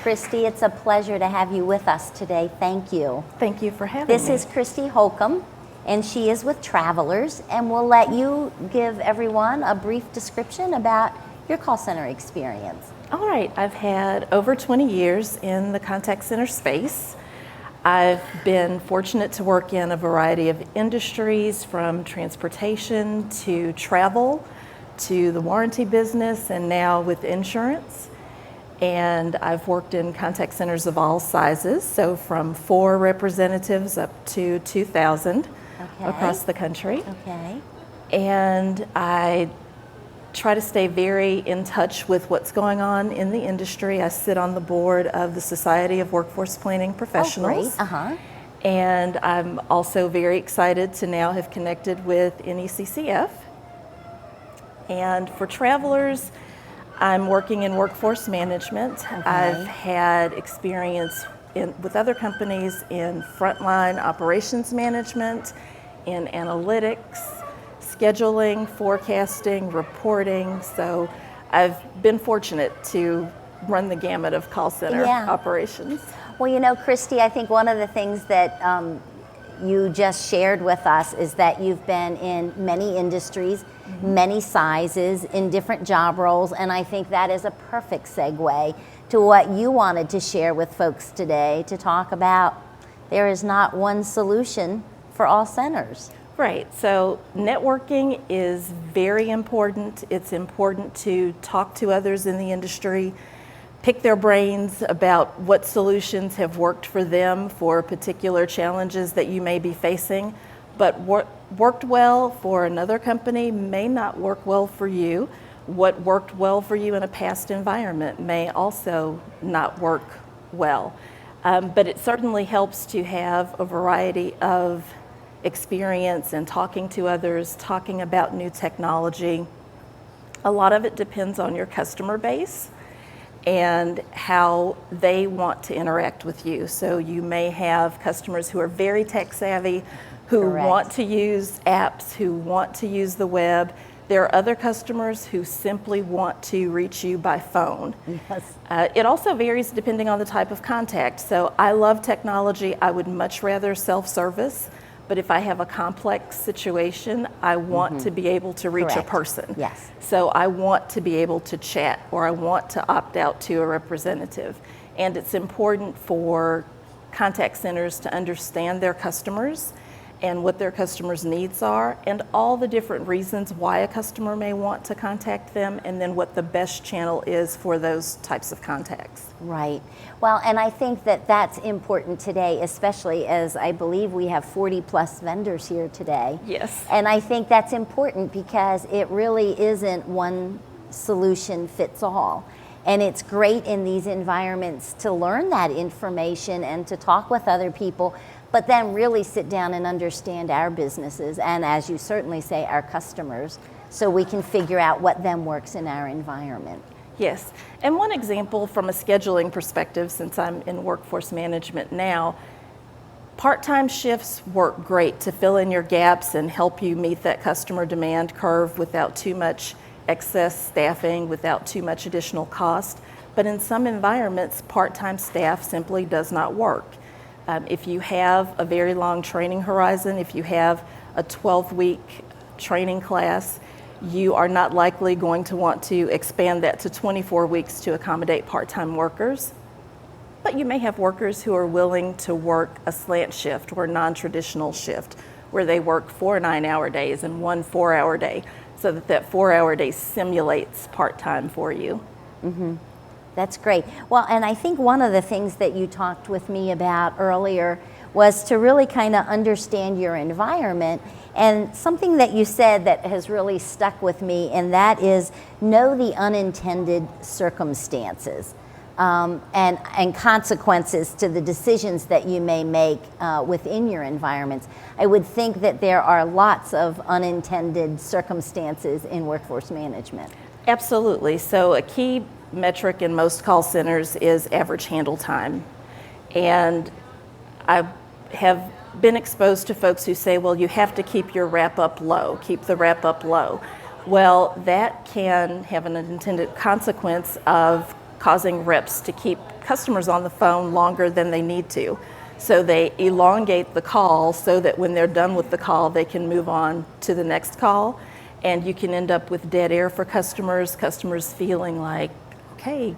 Kristi. It's a pleasure to have you with us today. Thank you. Thank you for having me. This is Kristi Holcombe, and she is with Travelers, and we'll let you give everyone a brief description about your call center experience. All right, I've had over 20 years in the contact center space. I've been fortunate to work in a variety of industries, from transportation to travel to the warranty business, and now with insurance. And I've worked in contact centers of all sizes, so from 4 representatives up to 2,000 across the country. Okay. And I try to stay very in touch with what's going on in the industry. I sit on the board of the Society of Workforce Planning Professionals. Oh, great. And I'm also very excited to now have connected with NECCF. And for Travelers, I'm working in workforce management. Okay. I've had experience with other companies in frontline operations management, in analytics, scheduling, forecasting, reporting. So I've been fortunate to run the gamut of call center operations. Well, you know, Kristi, I think one of the things that you just shared with us is that you've been in many industries, many sizes, in different job roles, and I think that is a perfect segue to what you wanted to share with folks today, to talk about there is not one solution for all centers. Right, so networking is very important. It's important to talk to others in the industry, pick their brains about what solutions have worked for them for particular challenges that you may be facing, but what worked well for another company may not work well for you. What worked well for you in a past environment may also not work well. But it certainly helps to have a variety of experience and talking to others, talking about new technology. A lot of it depends on your customer base and how they want to interact with you. So you may have customers who are very tech savvy, who want to use apps, who want to use the web. There are other customers who simply want to reach you by phone. Yes. It also varies depending on the type of contact. So I love technology. I would much rather self-service. But if I have a complex situation, I want to be able to reach a person. Yes. So I want to be able to chat, or I want to opt out to a representative. And it's important for contact centers to understand their customers and what their customers' needs are, and all the different reasons why a customer may want to contact them, and then what the best channel is for those types of contacts. Right. Well, and I think that that's important today, especially as I believe we have 40 plus vendors here today. Yes. And I think that's important because it really isn't one solution fits all. And it's great in these environments to learn that information and to talk with other people, but then really sit down and understand our businesses, and as you certainly say, our customers, so we can figure out what then works in our environment. Yes, and one example from a scheduling perspective, since I'm in workforce management now, part-time shifts work great to fill in your gaps and help you meet that customer demand curve without too much excess staffing, without too much additional cost. But in some environments, part-time staff simply does not work. If you have a very long training horizon, if you have a 12-week training class, you are not likely going to want to expand that to 24 weeks to accommodate part-time workers. But you may have workers who are willing to work a slant shift or non-traditional shift, where they work 4 9-hour days and 1 4-hour day, so that 4-hour day simulates part-time for you. Mm-hmm. That's great. Well, and I think one of the things that you talked with me about earlier was to really kind of understand your environment, and something that you said that has really stuck with me, and that is know the unintended circumstances and consequences to the decisions that you may make within your environments. I would think that there are lots of unintended circumstances in workforce management. Absolutely. So a key metric in most call centers is average handle time. And I have been exposed to folks who say, well, you have to keep your wrap up low, keep the wrap up low. Well, that can have an unintended consequence of causing reps to keep customers on the phone longer than they need to. So they elongate the call so that when they're done with the call, they can move on to the next call. And you can end up with dead air for customers feeling like, okay,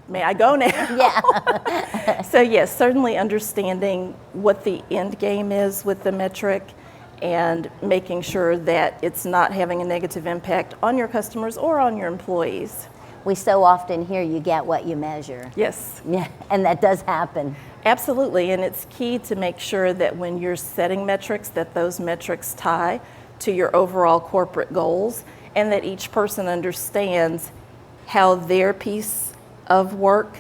may I go now? Yeah. So yes, certainly understanding what the end game is with the metric and making sure that it's not having a negative impact on your customers or on your employees. We so often hear you get what you measure. Yes. Yeah, and that does happen. Absolutely, and it's key to make sure that when you're setting metrics, that those metrics tie to your overall corporate goals, and that each person understands how their piece of work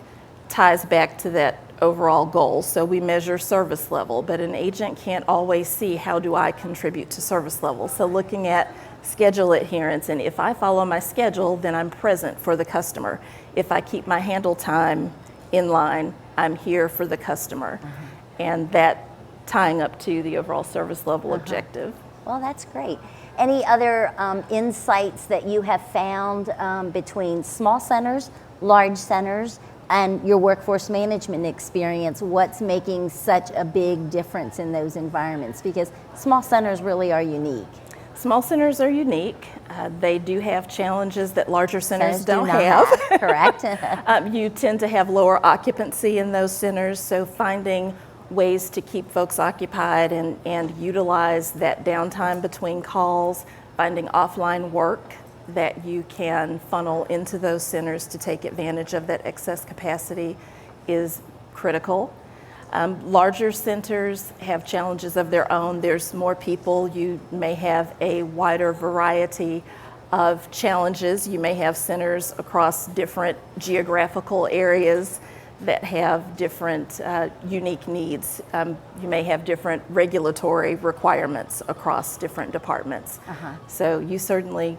ties back to that overall goal. So we measure service level, but an agent can't always see how do I contribute to service level. So looking at schedule adherence, and if I follow my schedule, then I'm present for the customer. If I keep my handle time in line, I'm here for the customer. And that tying up to the overall service level objective. Well, that's great. Any other insights that you have found between small centers, large centers, and your workforce management experience? What's making such a big difference in those environments? Because small centers really are unique. Small centers are unique. They do have challenges that larger centers do don't not have. Correct. You tend to have lower occupancy in those centers, so finding ways to keep folks occupied and utilize that downtime between calls, finding offline work that you can funnel into those centers to take advantage of that excess capacity is critical. Larger centers have challenges of their own. There's more people. You may have a wider variety of challenges. You may have centers across different geographical areas that have different unique needs. You may have different regulatory requirements across different departments. So you certainly,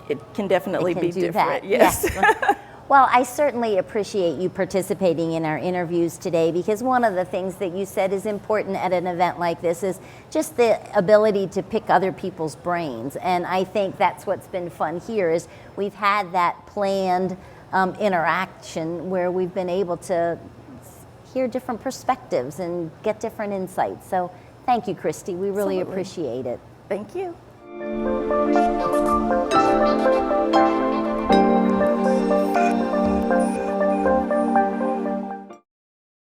it can definitely be different. Yes. Yes. Well, I certainly appreciate you participating in our interviews today, because one of the things that you said is important at an event like this is just the ability to pick other people's brains. And I think that's what's been fun here is we've had that planned interaction where we've been able to hear different perspectives and get different insights. So thank you, Kristi. We really Absolutely. appreciate it. Thank you.